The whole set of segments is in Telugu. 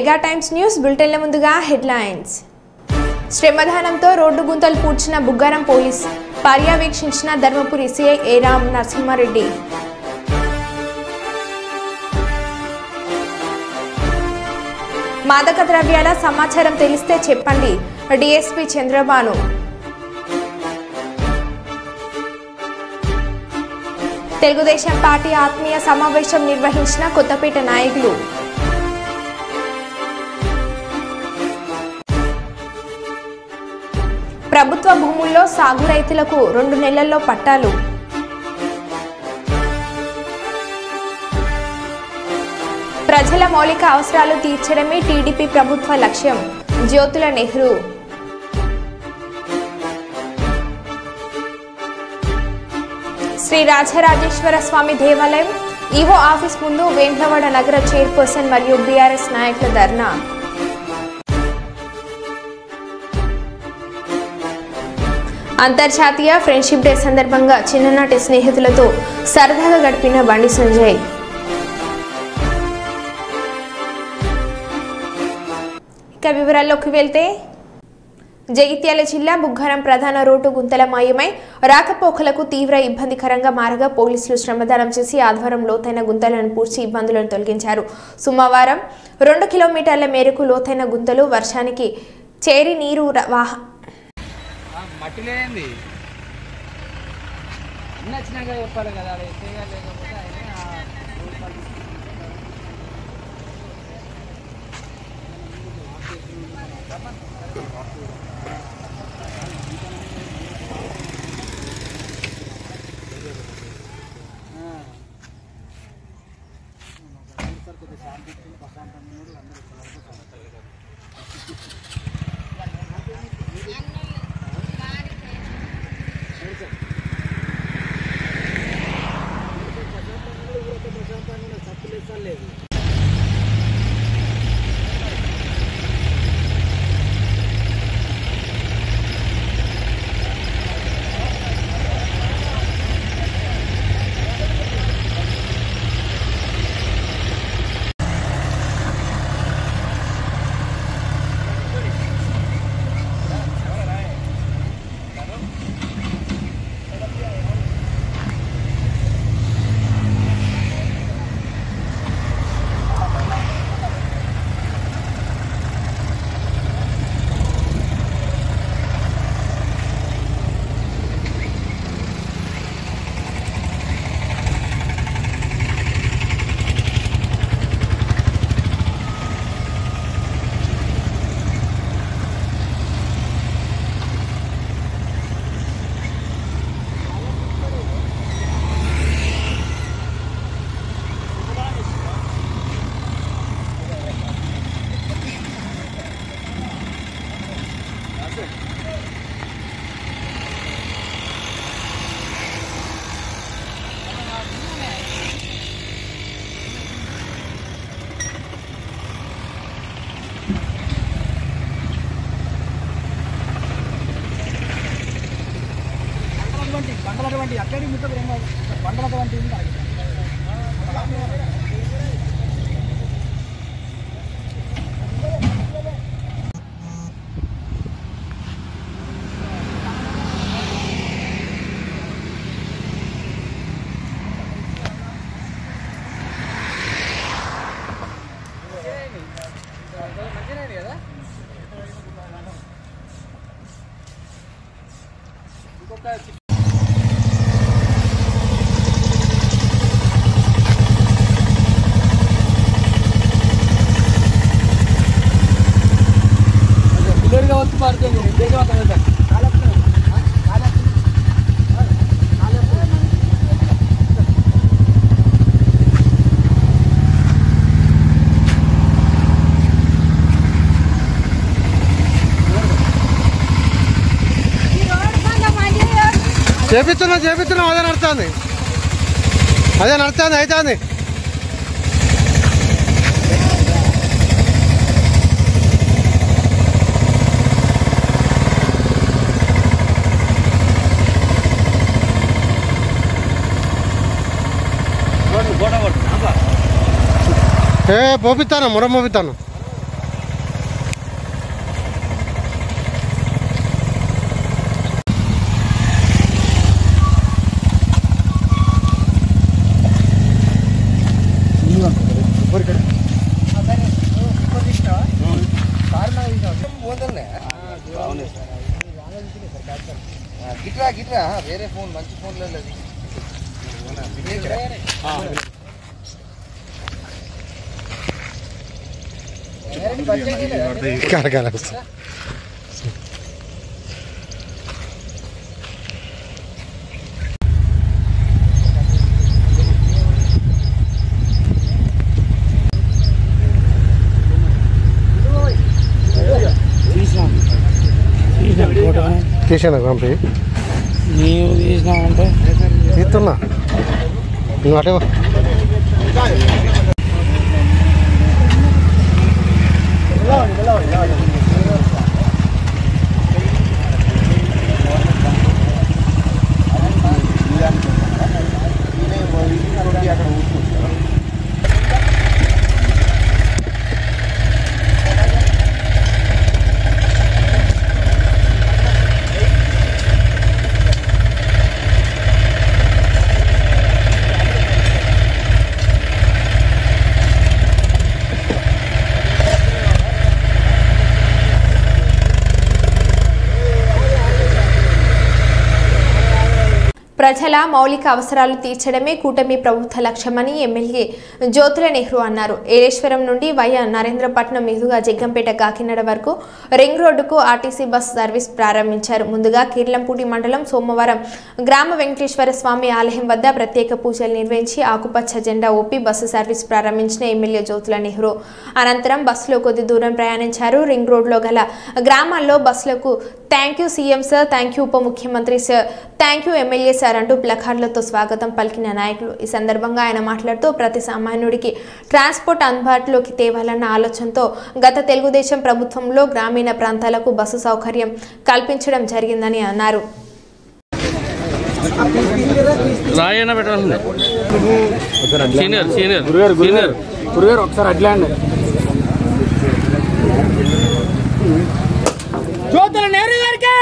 మెగా టైమ్స్ న్యూస్ బులెటిన్ల ముందుగా హెడ్లైన్స్. శ్రమదానంతో రోడ్డు గుంతలు పూడ్చిన బుగ్గారం పోలీస్ పర్యవేక్షించిన ధర్మపురి సిఐ ఏ రామ్ నరసింహారెడ్డి. మాదక ద్రవ్యాల సమాచారం తెలిస్తే చెప్పండి డిఎస్పీ చంద్రబాను. తెలుగుదేశం పార్టీ ఆత్మీయ సమావేశం నిర్వహించిన కొత్తపేట నాయకులు. ప్రభుత్వ భూముల్లో సాగు రైతులకు 2 నెలల్లో పట్టాలు. ప్రజల మౌలిక అవసరాలు తీర్చడమే టీడీపీ ప్రభుత్వ లక్ష్యం జ్యోతుల నెహ్రూ. శ్రీ రాజరాజేశ్వర స్వామి దేవాలయం ఈవో ఆఫీస్ ముందు వేములవాడ నగర చైర్పర్సన్ మరియు బీఆర్ఎస్ నాయకుల ధర్నా. అంతర్జాతీయ ఫ్రెండ్షిప్ డే సందర్భంగా చిన్ననాటి స్నేహితులతో సరదాగా గడిపిన బండి సంజయ్. ఇక వివరాల్లోకి వెళ్తే, జగిత్యాల జిల్లా బుగ్గారం ప్రధాన రోడ్డు గుంతల మాయమై రాకపోకలకు తీవ్ర ఇబ్బందికరంగా మారగా పోలీసులు శ్రమదానం చేసి ఆధ్వర్యం లోతైన గుంతలను పూడ్చి ఇబ్బందులను తొలగించారు. సోమవారం 2 కిలోమీటర్ల మేరకు లోతైన గుంతలు వర్షానికి చేరి నీరు చేపిస్తున్నాం అదే నడుస్తుంది అవుతుంది. పోపిస్తాను మొర పోపిస్తాను. గిట్రా వేరే ఫోన్ మంచి ఫోన్లో లేదు. తీసాను పంపి నీవు తీసినావంటే తీస్తున్నా నువ్వు అటే ప్రజల మౌలిక అవసరాలు తీర్చడమే కూటమి ప్రభుత్వ లక్ష్యమని ఎమ్మెల్యే జ్యోతుల నెహ్రూ అన్నారు. ఏలేశ్వరం నుండి వయా నరేంద్రపట్నం మీదుగా జగ్గంపేట కాకినాడ వరకు రింగ్ రోడ్డుకు ఆర్టీసీ బస్ సర్వీస్ ప్రారంభించారు. ముందుగా కీర్లంపూడి మండలం సోమవారం గ్రామ వెంకటేశ్వర స్వామి ఆలయం వద్ద ప్రత్యేక పూజలు నిర్వహించి ఆకుపచ్చ జెండా ఊపి బస్సు సర్వీస్ ప్రారంభించిన ఎమ్మెల్యే జ్యోతుల నెహ్రూ అనంతరం బస్సులో కొద్ది దూరం ప్రయాణించారు. రింగ్ రోడ్లో గల గ్రామాల్లో బస్సులకు thank you CM sir, thank you ఉప ముఖ్యమంత్రి sir, thank you MLA sir అంటూ ప్లకార్డులతో స్వాగతం పలికిన నాయకులు. ఈ సందర్భంగా ఆయన మాట్లాడుతూ ప్రతి సామాన్యుడికి ట్రాన్స్పోర్ట్ అందుబాటులోకి తేవాలన్న ఆలోచనతో గత తెలుగుదేశం ప్రభుత్వంలో గ్రామీణ ప్రాంతాలకు బస్సు సౌకర్యం కల్పించడం జరిగిందని అన్నారు. జ్యోతుల నెహ్రూ గారికి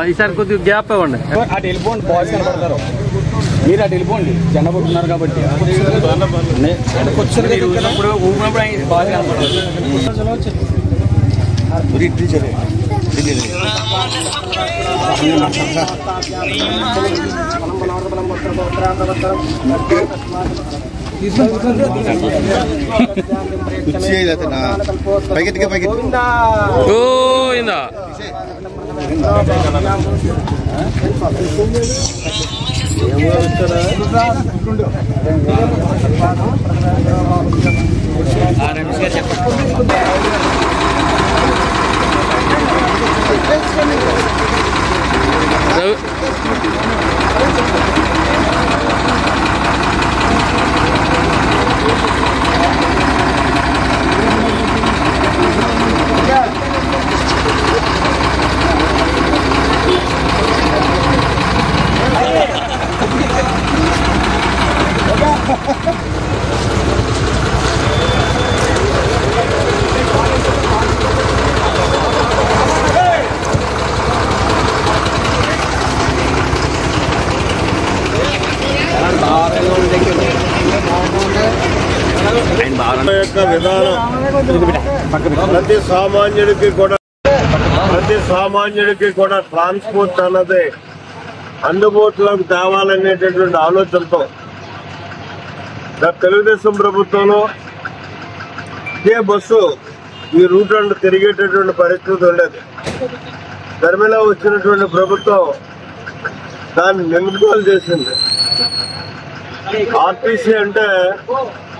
ఈసారి కొద్దిగా గ్యాప్ ఇవ్వండి. అటు వెళ్ళిపోండి, బాయ్స్ కనబడతారు. మీరు అటు వెళ్ళిపోండి, జెండా పట్టుకున్నారు కాబట్టి ఊపినప్పుడు బాగా కనపడతారు. ప్రతి సామాన్యుడికి కూడా ట్రాన్స్పోర్ట్ అన్నది అందుబాటులోకి తేవాలనేటటువంటి ఆలోచనతో తెలుగుదేశం ప్రభుత్వంలో ఇదే బస్సు ఈ రూట్ అండ్ తిరిగేటటువంటి పరిస్థితి ఉండేది. ధర్మిలో వచ్చినటువంటి ప్రభుత్వం దాన్ని నిలుపుదల చేసింది. ఆర్టీసీ అంటే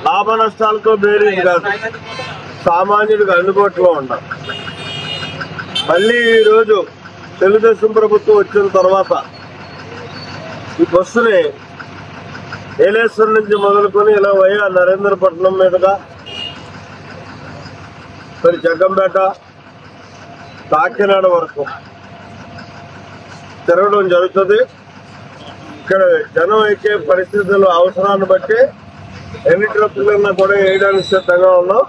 లాభ నష్టాలతో బేరీజ్ కాదు, సామాన్యుడికి అందుబాటులో ఉండాలి. మళ్ళీ ఈరోజు తెలుగుదేశం ప్రభుత్వం వచ్చిన తర్వాత ఈ బస్సుని ఏలేశ్వరం నుంచి మొదలుకొని ఇలా వయా నరేంద్రపట్నం మీదుగా మరి జగ్గంపేట కాకినాడ వరకు తిరగడం జరుగుతుంది. ఇక్కడ జనం ఎక్కే పరిస్థితులు అవసరాన్ని బట్టి ఎన్ని ట్రక్కులన్నా కూడా వేయడానికి సిద్ధంగా ఉన్నాం.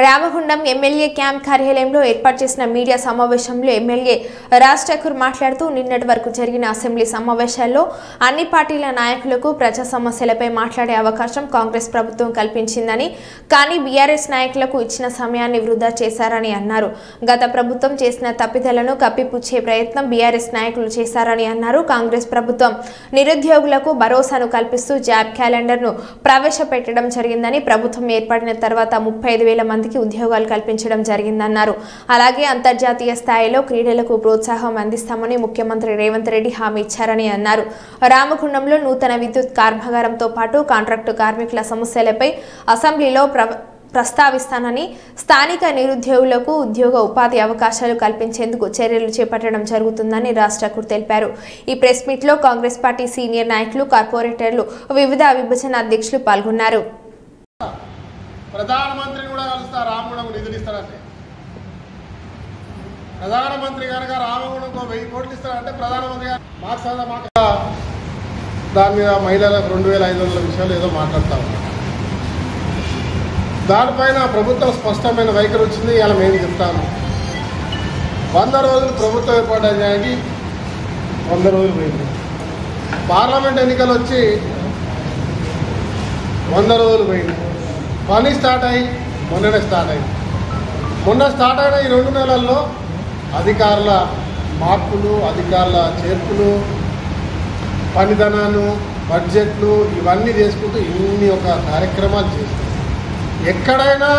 రామగుండం ఎమ్మెల్యే క్యాంప్ కార్యాలయంలో ఏర్పాటు చేసిన మీడియా సమావేశంలో ఎమ్మెల్యే రాజ్ ఠాకూర్ మాట్లాడుతూ నిన్నటి వరకు జరిగిన అసెంబ్లీ సమావేశాల్లో అన్ని పార్టీల నాయకులకు ప్రజా సమస్యలపై మాట్లాడే అవకాశం కాంగ్రెస్ ప్రభుత్వం కల్పించిందని, కానీ బీఆర్ఎస్ నాయకులకు ఇచ్చిన సమయాన్ని వృధా చేశారని అన్నారు. గత ప్రభుత్వం చేసిన తప్పిదాలను కప్పిపుచ్చే ప్రయత్నం బీఆర్ఎస్ నాయకులు చేశారని అన్నారు. కాంగ్రెస్ ప్రభుత్వం నిరుద్యోగులకు భరోసాను కల్పిస్తూ జాబ్ క్యాలెండర్ను ప్రవేశపెట్టడం జరిగిందని, ప్రభుత్వం ఏర్పడిన తర్వాత 35,000 మందికి ఉద్యోగాలు కల్పించడం జరిగిందన్నారు. అలాగే అంతర్జాతీయ స్థాయిలో క్రీడలకు ప్రోత్సాహం అందిస్తామని ముఖ్యమంత్రి రేవంత్ రెడ్డి హామీ ఇచ్చారని అన్నారు. రామగుండంలో నూతన విద్యుత్ కర్మాగారంతో పాటు కాంట్రాక్టు కార్మికుల సమస్యలపై అసెంబ్లీలో ప్రస్తావిస్తానని, స్థానిక నిరుద్యోగులకు ఉద్యోగ ఉపాధి అవకాశాలు కల్పించేందుకు చర్యలు చేపట్టడం జరుగుతుందని రాజ్ ఠాకూర్ తెలిపారు. ఈ ప్రెస్ మీట్లో కాంగ్రెస్ పార్టీ సీనియర్ నాయకులు, కార్పొరేటర్లు, వివిధ విభజన అధ్యక్షులు పాల్గొన్నారు. ప్రధానమంత్రిని కూడా కలుస్తా, రామగుండం నిధులు ఇస్తారంటే ప్రధానమంత్రి కనుక రామగుండంకు 1000 కోట్లు ఇస్తారంటే ప్రధానమంత్రి గారు మాకు దాని మీద మహిళలకు 2,500 విషయాలు ఏదో మాట్లాడుతూ ఉన్నారు. దానిపైన ప్రభుత్వం స్పష్టమైన వైఖరి వచ్చింది. ఇలా మేము చెప్తాను, 100 రోజులు ప్రభుత్వం ఏర్పడడానికి 100 రోజులు పోయింది. పార్లమెంట్ ఎన్నికలు వచ్చి 100 రోజులు పోయింది. పని స్టార్ట్ అయ్యి మొన్ననే స్టార్ట్ అయింది. మొన్న స్టార్ట్ అయిన ఈ 2 నెలల్లో అధికారుల మార్పులు, అధికారుల చేర్పులు, పనిదనాలు, బడ్జెట్లు ఇవన్నీ చేసుకుంటూ ఇన్ని ఒక కార్యక్రమాలు చేస్తారు. ఎక్కడైనా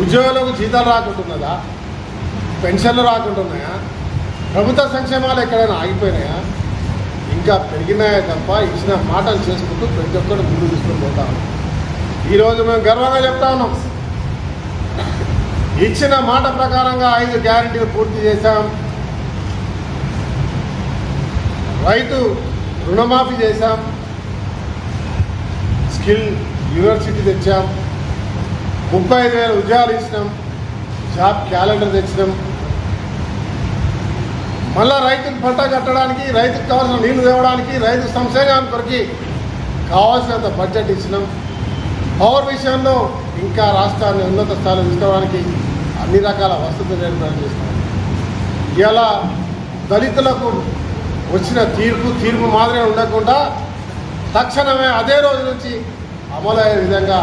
ఉద్యోగులకు జీతాలు రాకుంటున్నదా, పెన్షన్లు రాకుంటున్నాయా, ప్రభుత్వ సంక్షేమాలు ఎక్కడైనా ఆగిపోయినాయా, ఇంకా పెరిగినాయా తప్ప ఇచ్చిన మాటలు చేసుకుంటూ ప్రతి ఒక్కరు ముందు తీసుకొని పోతాము. ఈరోజు మేము గర్వంగా చెప్తా ఉన్నాం, ఇచ్చిన మాట ప్రకారంగా 5 గ్యారెంటీలు పూర్తి చేశాం. రైతు రుణమాఫీ చేశాం, స్కిల్ యూనివర్సిటీ తెచ్చాం, 35,000 ఉద్యోగాలు ఇచ్చినాం, జాబ్ క్యాలెండర్ తెచ్చినాం. మళ్ళా రైతుకు పంట కట్టడానికి, రైతుకు కావాల్సిన నీళ్లు తేవడానికి, రైతు సంక్షేమానికి కొరకు కావాల్సినంత బడ్జెట్ ఇచ్చినాం. పవర్ విషయంలో ఇంకా రాష్ట్రాన్ని ఉన్నత స్థాయిలో తీసుకోవడానికి అన్ని రకాల వసతులు ఏర్పాటు చేస్తాం. ఇలా దళితులకు వచ్చిన తీర్పు మాదిరే ఉండకుండా తక్షణమే అదే రోజు నుంచి అమలయ్యే విధంగా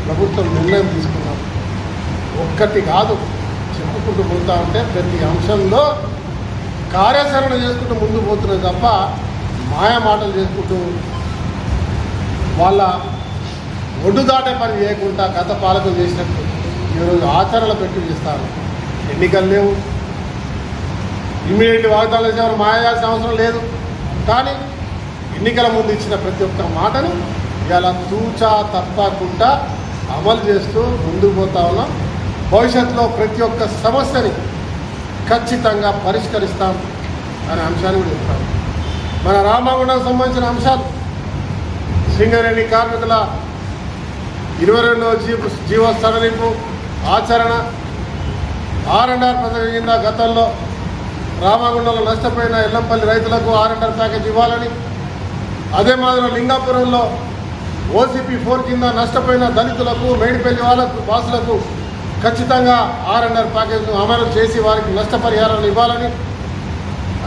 ప్రభుత్వం నిర్ణయం తీసుకున్నాం. ఒక్కటి కాదు, చెప్పుకుంటూ పోతా ఉంటే ప్రతి అంశంలో కార్యాచరణ చేసుకుంటూ ముందు పోతున్నది తప్ప మాయా మాటలు చేసుకుంటూ వాళ్ళ ఒడ్డు దాటే పని చేయకుండా గత పాలకులు చేసినట్టు ఈరోజు ఆచరణలు పెట్టి చేస్తారు. ఎన్నికలు లేవు, ఇమ్మీడియట్ వాగ్దానాలు చేసేవారు మాయ చేయాల్సిన అవసరం లేదు. కానీ ఎన్నికల ముందు ఇచ్చిన ప్రతి ఒక్క మాటను ఇలా తూచా తప్పకుండా అమలు చేస్తూ ముందుకు పోతా ఉన్నాం. భవిష్యత్తులో ప్రతి ఒక్క సమస్యని ఖచ్చితంగా పరిష్కరిస్తాం అనే అంశాన్ని కూడా చెప్తాం. మన రామగుండానికి సంబంధించిన అంశాలు, సింగరేణి కార్మికుల 22వ జీవో సడలింపు ఆచరణ, R&R పథకం కింద గతంలో రామగుండంలో నష్టపోయిన ఎల్లంపల్లి రైతులకు R&R ప్యాకేజ్ ఇవ్వాలని, అదే మాదిరిలో లింగాపురంలో OCP 4 కింద నష్టపోయిన దళితులకు, మేడిపల్లి వాళ్ళకు, వాసులకు ఖచ్చితంగా R&R ప్యాకేజ్ను అమలు చేసి వారికి నష్టపరిహారాలు ఇవ్వాలని,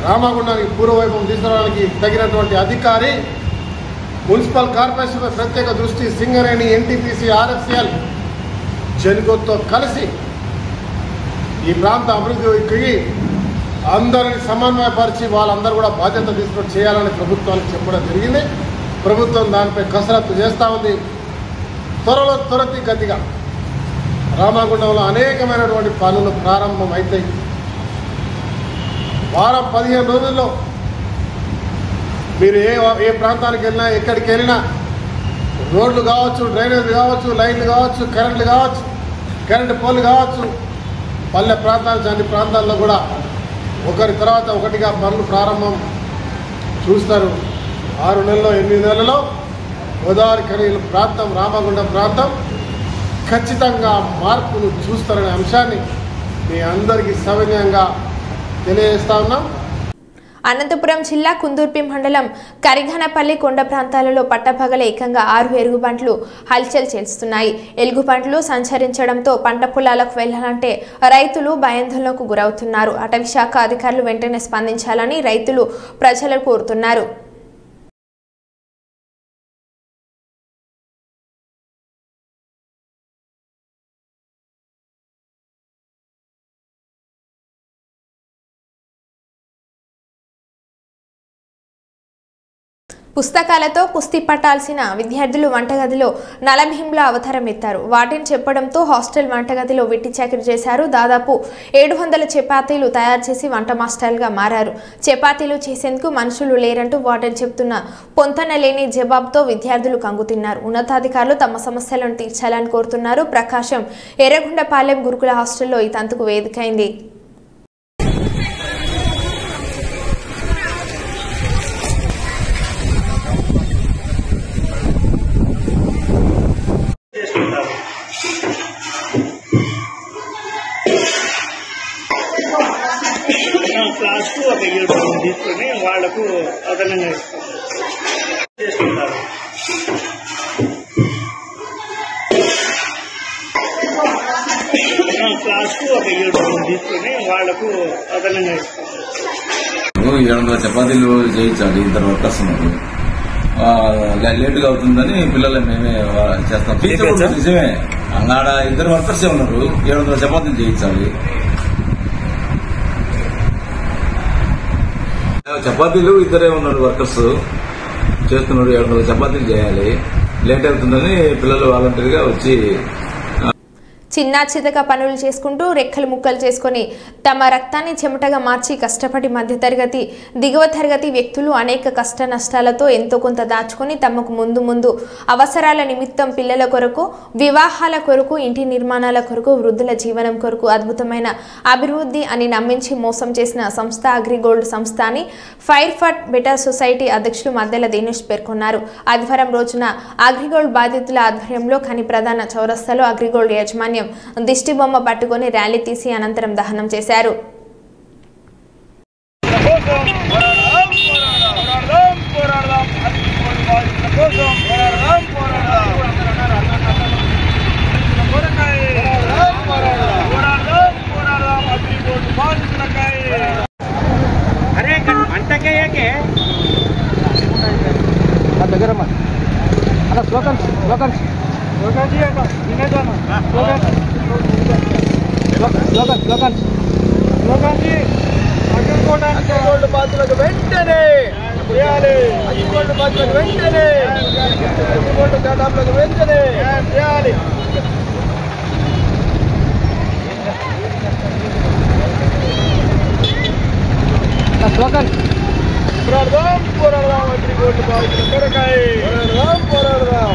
రామగుండానికి పూర్వవైభవం తీసుకురావడానికి తగినటువంటి అధికారి, మున్సిపల్ కార్పొరేషన్పై ప్రత్యేక దృష్టి, సింగరేణి, NTPC, RFCL, జెన్కోతో కలిసి ఈ ప్రాంత అభివృద్ధికి అందరిని సమన్వయపరిచి వాళ్ళందరూ కూడా బాధ్యత తీసుకొని చేయాలని ప్రభుత్వానికి చెప్పడం జరిగింది. ప్రభుత్వం దానిపై కసరత్తు చేస్తూ ఉంది. త్వరితగతిగా రామగుండంలో అనేకమైనటువంటి పనులు ప్రారంభమవుతాయి. వారం 15 రోజుల్లో మీరు ఏ ప్రాంతానికి వెళ్ళినా, ఎక్కడికి వెళ్ళినా రోడ్లు కావచ్చు, డ్రైనేజ్ కావచ్చు, లైన్లు కావచ్చు, కరెంట్లు కావచ్చు, కరెంటు పోలు కావచ్చు, పల్లె ప్రాంతాలు అన్ని ప్రాంతాల్లో కూడా ఒకరి తర్వాత ఒకటిగా పనులు ప్రారంభం చూస్తారు. 6 నెలల్లో 8 నెలల్లో గోదావరి ఖనీల ప్రాంతం, రామగుండం ప్రాంతం ఖచ్చితంగా మార్పును చూస్తారనే అంశాన్ని మీ అందరికీ సవినయంగా తెలియజేస్తా ఉన్నాం. అనంతపురం జిల్లా కుందూర్పి మండలం కరిఘనపల్లి కొండ ప్రాంతాలలో పట్టపగల ఏకంగా 6 ఎలుగుబంట్లు హల్చల్ చేస్తున్నాయి. ఎలుగుబంట్లు సంచరించడంతో పంట పొలాలకు వెళ్లాలంటే రైతులు భయాందోళనకు గురవుతున్నారు. అటవీ శాఖ అధికారులు వెంటనే స్పందించాలని రైతులు ప్రజలు కోరుతున్నారు. పుస్తకాలతో కుస్తీ పట్టాల్సిన విద్యార్థులు వంటగదిలో నలభీంలా అవతారం ఎత్తారు. వాటిని చెప్పడంతో హాస్టల్ వంటగదిలో వెట్టి చాకిరి చేశారు. దాదాపు 700 చపాతీలు తయారు చేసి వంట మాస్టర్లుగా మారారు. చపాతీలు చేసేందుకు మనుషులు లేరంటూ వాటిని చెప్తున్న పొంతన లేని జవాబుతో విద్యార్థులు కంగుతిన్నారు. ఉన్నతాధికారులు తమ సమస్యలను తీర్చాలని కోరుతున్నారు. ప్రకాశం ఎర్రగొండపాలెం గురుకుల హాస్టల్లో ఈ తంతుకు వేదికైంది. క్లాస్కు ఒక యూనిఫామ్ తీసుకొని వాళ్లకు అదనంగా చేసుకుంటారు. క్లాస్కు ఒక యూనిఫామ్ తీసుకొని వాళ్లకు అదనంగా 700 చపాతీలు చేయించాలి. ఇద్దరు వర్కర్స్ ఉన్నారు. లేటుగా అవుతుందని పిల్లలు మేమే చేస్తాం. నిజమే, అన్నాడ 2 వర్కర్సే ఉన్నారు. 700 చపాతీలు చేయించాలి. చపాతీలు 2 ఉన్నారు వర్కర్స్ చేస్తున్నారు. 700 చపాతీలు చేయాలి. లేట్ అవుతుందని పిల్లలు వాలంటీర్గా వచ్చి చిన్న చితక పనులు చేసుకుంటూ రెక్కలు ముక్కలు చేసుకుని తమ రక్తాన్ని చెమటగా మార్చి కష్టపడి మధ్యతరగతి దిగువ తరగతి వ్యక్తులు అనేక కష్ట నష్టాలతో ఎంతో కొంత దాచుకుని తమకు ముందు అవసరాల నిమిత్తం పిల్లల కొరకు, వివాహాల కొరకు, ఇంటి నిర్మాణాల కొరకు, వృద్ధుల జీవనం కొరకు అద్భుతమైన అభివృద్ధి అని నమ్మించి మోసం చేసిన సంస్థ అగ్రిగోల్డ్ సంస్థ అని ఫైర్ ఫర్ బెటర్ సొసైటీ అధ్యక్షులు మద్దెల దినేష్ పేర్కొన్నారు. ఆదివారం రోజున అగ్రిగోల్డ్ బాధితుల ఆధ్వర్యంలో ఖని ప్రధాన చౌరస్తాలో అగ్రిగోల్డ్ యాజమాన్యం దిష్టి బొమ్మ పట్టుకుని ర్యాలీ తీసి అనంతరం దహనం చేశారు. అగ్రిగోల్డ్ బాధ్యులకు వెంటనే చేయాలి. అగ్రిగోల్డ్ బాధ్యులకు వెంటనే అగ్రిగోల్డ్ దాదాపులకు వెంటనే చేయాలి. పోరాడదాం పోరాడదాం అగ్రిగోల్డ్ బాధ్యుల కొరకై పోరాడదాం పోరాడదాం.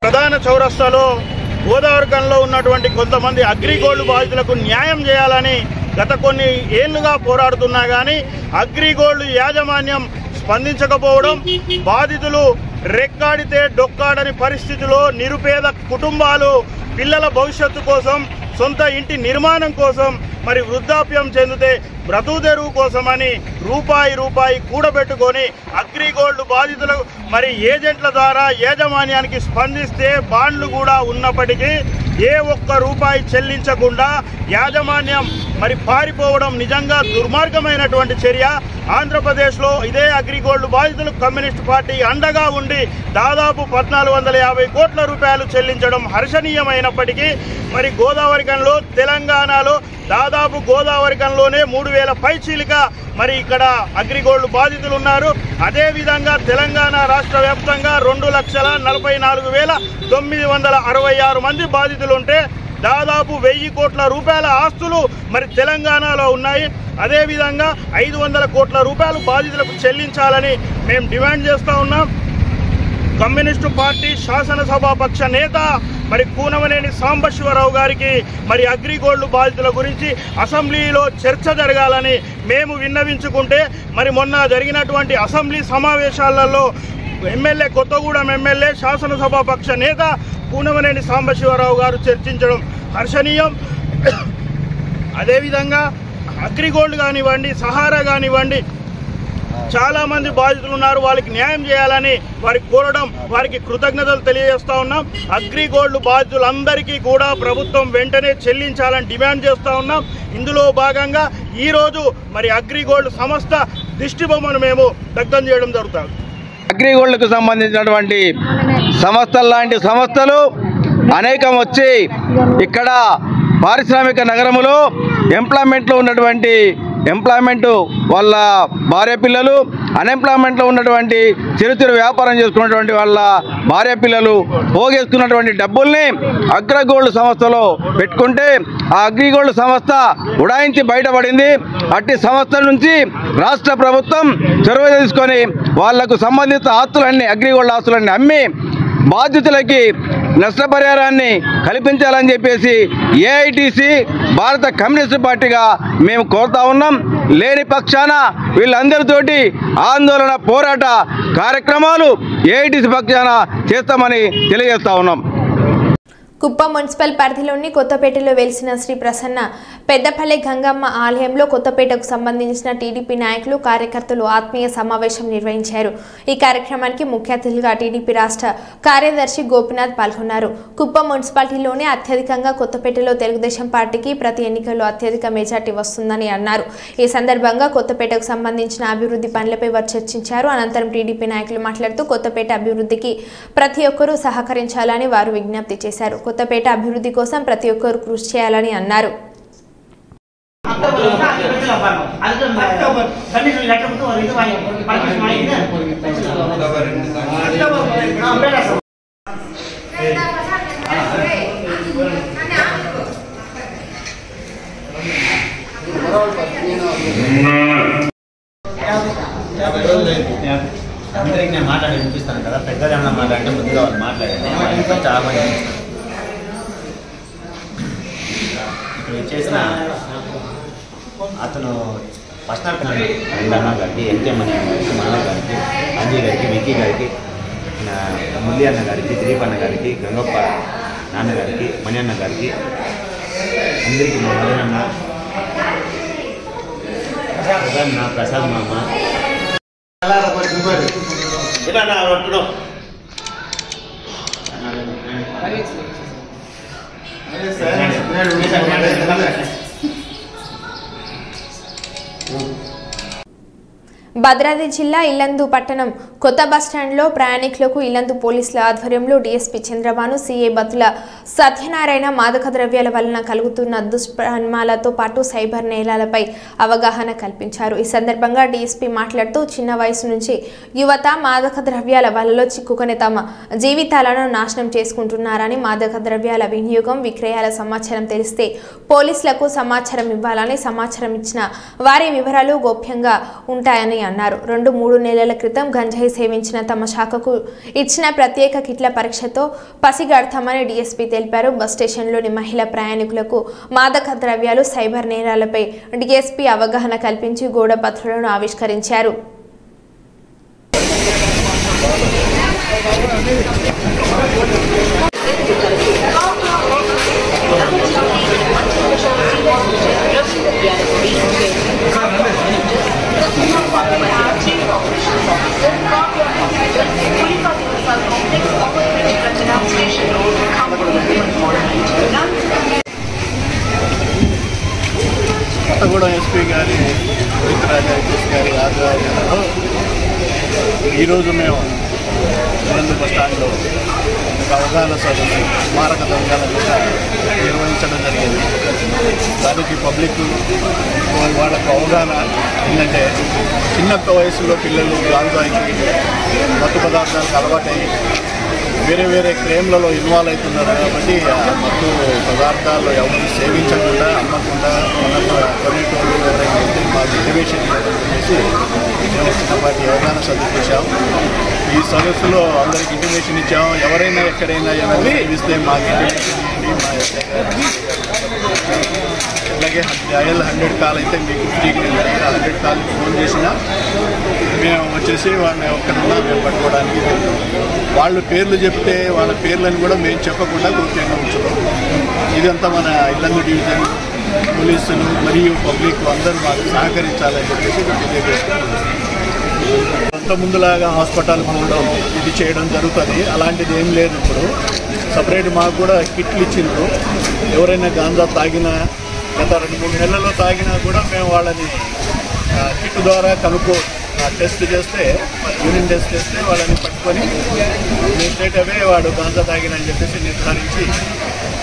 ప్రధాన చౌరస్తాలో గోదావరి గనిలో ఉన్నటువంటి కొంతమంది అగ్రిగోల్డ్ బాధితులకు న్యాయం చేయాలని గత కొన్ని ఏళ్లుగా పోరాడుతున్నా కానీ అగ్రిగోల్డ్ యాజమాన్యం స్పందించకపోవడం, బాధితులు రెక్కాడితే డొక్కాడని పరిస్థితిలో నిరుపేద కుటుంబాలు పిల్లల భవిష్యత్తు కోసం, సొంత ఇంటి నిర్మాణం కోసం, మరి వృద్ధాప్యం చెందితే బ్రతుకుదెరువు కోసమని రూపాయి కూడబెట్టుకొని అగ్రిగోల్డ్ బాధితులకు మరి ఏజెంట్ల ద్వారా యాజమాన్యానికి స్పందిస్తే బాండ్లు కూడా ఉన్నప్పటికీ ఏ ఒక్క రూపాయి చెల్లించకుండా యాజమాన్యం మరి పారిపోవడం నిజంగా దుర్మార్గమైనటువంటి చర్య. ఆంధ్రప్రదేశ్లో ఇదే అగ్రిగోల్డ్ బాధితులకు కమ్యూనిస్ట్ పార్టీ అండగా ఉండి దాదాపు 1450 కోట్ల రూపాయలు చెల్లించడం హర్షణీయమైనప్పటికీ మరి గోదావరి గనిలో తెలంగాణలో దాదాపు గోదావరి గనిలోనే 3000 పైచీలుగా మరి ఇక్కడ అగ్రిగోల్డ్ బాధితులు ఉన్నారు. అదేవిధంగా తెలంగాణ రాష్ట్ర వ్యాప్తంగా 2,44,966 మంది బాధితులు ఉంటే దాదాపు 1000 కోట్ల రూపాయల ఆస్తులు మరి తెలంగాణలో ఉన్నాయి. అదేవిధంగా 500 కోట్ల రూపాయలు బాధితులకు చెల్లించాలని మేము డిమాండ్ చేస్తూ ఉన్నాం. కమ్యూనిస్టు పార్టీ శాసనసభాపక్ష నేత మరి కూనమనేని సాంబశివరావు గారికి మరి అగ్రిగోల్డ్ బాధితుల గురించి అసెంబ్లీలో చర్చ జరగాలని మేము విన్నవించుకుంటే మరి మొన్న జరిగినటువంటి అసెంబ్లీ సమావేశాలలో ఎమ్మెల్యే కొత్తగూడెం ఎమ్మెల్యే శాసనసభాపక్ష నేత కూనమనేని సాంబశివరావు గారు చర్చించడం హర్షణీయం. అదేవిధంగా అగ్రిగోల్డ్ కానివ్వండి, సహారా కానివ్వండి, చాలామంది బాధితులు ఉన్నారు. వాళ్ళకి న్యాయం చేయాలని వారికి కోరడం, వారికి కృతజ్ఞతలు తెలియజేస్తూ ఉన్నాం. అగ్రిగోల్డ్ బాధితులందరికీ కూడా ప్రభుత్వం వెంటనే చెల్లించాలని డిమాండ్ చేస్తూ ఉన్నాం. ఇందులో భాగంగా ఈరోజు మరి అగ్రిగోల్డ్ సంస్థ దిష్టిబొమ్మను మేము దగ్ధం చేయడం జరుగుతుంది. అగ్రిగోల్డ్కు సంబంధించినటువంటి సంస్థలు లాంటి సంస్థలు అనేకం వచ్చి ఇక్కడ పారిశ్రామిక నగరములో ఎంప్లాయ్మెంట్లో ఉన్నటువంటి వాళ్ళ భార్య పిల్లలు, అన్ఎంప్లాయ్మెంట్లో ఉన్నటువంటి చిరు వ్యాపారం చేసుకున్నటువంటి వాళ్ళ భార్య పిల్లలు పోగేసుకున్నటువంటి డబ్బుల్ని అగ్రిగోల్డ్ సంస్థలో పెట్టుకుంటే ఆ అగ్రిగోల్డ్ సంస్థ ఉడాయించి బయటపడింది. అట్టి సంస్థల నుంచి రాష్ట్ర ప్రభుత్వం చొరవ తీసుకొని వాళ్లకు సంబంధిత ఆస్తులన్నీ, అగ్రిగోల్డ్ ఆస్తులన్నీ అమ్మి బాధితులకి నష్టపరిహారాన్ని కల్పించాలని చెప్పేసి ఏఐటీసీ భారత కమ్యూనిస్టు పార్టీగా మేము కోరుతా ఉన్నాం. లేని పక్షాన వీళ్ళందరితోటి ఆందోళన పోరాట కార్యక్రమాలు ఏఐటీసీ పక్షాన చేస్తామని తెలియజేస్తా ఉన్నాం. కుప్పం మున్సిపల్ పరిధిలోని కొత్తపేటలో వెలిసిన శ్రీ ప్రసన్న పెద్దపల్లి గంగమ్మ ఆలయంలో కొత్తపేటకు సంబంధించిన టీడీపీ నాయకులు, కార్యకర్తలు ఆత్మీయ సమావేశం నిర్వహించారు. ఈ కార్యక్రమానికి ముఖ్య అతిథిగా టీడీపీ రాష్ట్ర కార్యదర్శి గోపినాథ్ పాల్గొన్నారు. కుప్పం మున్సిపాలిటీలోనే అత్యధికంగా కొత్తపేటలో తెలుగుదేశం పార్టీకి ప్రతి ఎన్నికల్లో అత్యధిక మెజార్టీ వస్తుందని అన్నారు. ఈ సందర్భంగా కొత్తపేటకు సంబంధించిన అభివృద్ధి పనులపై వారు చర్చించారు. అనంతరం టీడీపీ నాయకులు మాట్లాడుతూ కొత్తపేట అభివృద్ధికి ప్రతి ఒక్కరూ సహకరించాలని వారు విజ్ఞప్తి చేశారు. కొత్తపేట అభివృద్ధి కోసం ప్రతి ఒక్కరూ కృషి చేయాలని అన్నారు. అందరికి నేను మాట్లాడి వినిపిస్తాను కదా, పెద్దలు ఏమన్నా మాట్లాడితే ముందుగా వాళ్ళు మాట్లాడండి. చాలా ఇక్కడ వచ్చేసిన అతను పర్సనల్ అన్న గారికి, ఎన్టీఎం అన్న గారికి, మనోజ్ గారికి, అంజీ గారికి, వెంకీ గారికి, మురళి అన్న గారికి, దిలీప్ అన్న గారికి, గంగప్ప నాన్నగారికి, మణి అన్న గారికి, అందరికీ మా మదనన్న, ప్రసాద్ మామ భద్రాద్రి జిల్లా ఇల్లందు పట్టణం కొత్త బస్టాండ్లో ప్రయాణికులకు ఇల్లందు పోలీసుల ఆధ్వర్యంలో డీఎస్పీ చంద్రబాను, సీఏ బతుల సత్యనారాయణ మాదక ద్రవ్యాల వలన కలుగుతున్న దుష్పరిణామాలతో పాటు సైబర్ నేరాలపై అవగాహన కల్పించారు. ఈ సందర్భంగా డీఎస్పీ మాట్లాడుతూ చిన్న వయసు నుంచి యువత మాదక ద్రవ్యాల వలలో చిక్కుకొని తమ జీవితాలను నాశనం చేసుకుంటున్నారని, మాదక ద్రవ్యాల వినియోగం, విక్రయాల సమాచారం తెలిస్తే పోలీసులకు సమాచారం ఇవ్వాలని, సమాచారం ఇచ్చిన వారి వివరాలు గోప్యంగా ఉంటాయని అన్నారు. 2-3 నెలల క్రితం గంజాయి సేవించిన తమ శాఖకు ఇచ్చిన ప్రత్యేక కిట్ల పరీక్షతో పసిగడతామని డీఎస్పీ తెలిపారు. బస్ స్టేషన్లోని మహిళా ప్రయాణికులకు మాదక ద్రవ్యాలు, సైబర్ నేరాలపై డీఎస్పీ అవగాహన కల్పించి గోడపత్రాలను ఆవిష్కరించారు. కొత్తగూడెం ఎస్పీ గారి గారి ఆధ్వర్యంలో ఈరోజు మేము ఇల్లందు బస్ స్టాండ్లో ఒక అవగాహన సభను మారక ద్రవ్యాల మీద నిర్వహించడం జరిగింది. దానికి పబ్లిక్ వాళ్ళకు అవగాహన ఏంటంటే చిన్న వయసులో పిల్లలు గాంజాయికి, మత్తు పదార్థాలకు అలవాటయ్యి వేరే వేరే క్రైమ్లలో ఇన్వాల్వ్ అవుతున్నారు. కాబట్టి ఆ మత్తు పదార్థాలు ఎవరు సేవించకుండా, అమ్మ అమ్మకుండా కొనేటోళ్ళు ఎవరైనా అయితే మాకు ఇంటిమేషన్ చేసి మేము చిన్నపాటి అవగాహన సదస్సు చేశాం. ఈ సదస్సులో అందరికి ఇంటిమేషన్ ఇచ్చాము. ఎవరైనా ఎక్కడైనా ఏమైనా ఇస్తే మాకు ఇంటిమేషన్ ఇవ్వండి. అలాగే డయల్ 100 కాల్ అయితే మీకు ఫ్రీగా 100 కాల్ ఫోన్ చేసినా మేము వచ్చేసి వాళ్ళని ఒక్కడన్నా మేము పట్టుకోవడానికి వాళ్ళ పేర్లు చెప్తే వాళ్ళ పేర్లను కూడా మేము చెప్పకుండా గోప్యంగా ఉంచుతాం. ఇదంతా మన ఇల్లందు డివిజన్ పోలీసులు మరియు పబ్లిక్ అందరూ మాకు సహకరించాలని చెప్పేసి తెలియజేస్తున్నాం. అంత ముందులాగా హాస్పిటల్ పోవడం ఇది చేయడం జరుగుతుంది. అలాంటిది ఏం లేదు. ఇప్పుడు సపరేట్ మాకు కూడా కిట్లు ఇచ్చిండ్రు. ఎవరైనా గాంజా తాగినా గత 2-3 నెలల్లో తాగినా కూడా మేము వాళ్ళని కిట్ ద్వారా టెస్ట్ చేస్తే యూరిన్ టెస్ట్ చేస్తే వాళ్ళని పట్టుకొని స్ట్రేట్ అవే వాడు గాంజా తాగినని చెప్పేసి నిర్ధారించి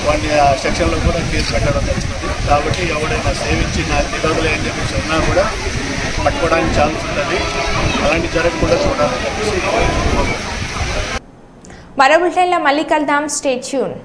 వాడిని ఆ సెక్షన్లో కూడా కేసు పెట్టడం జరుగుతుంది. కాబట్టి ఎవడైనా సేవించి నాకు తెలియదులే అని చెప్పేసి ఉన్నా కూడా పట్టుకోవడానికి ఛాన్స్ ఉంటుంది. అలాంటి జరగకుండా చూడాలని చెప్పేసి మరో బులెటిన్లో మళ్ళీ కలుద్దాం. Stay tune.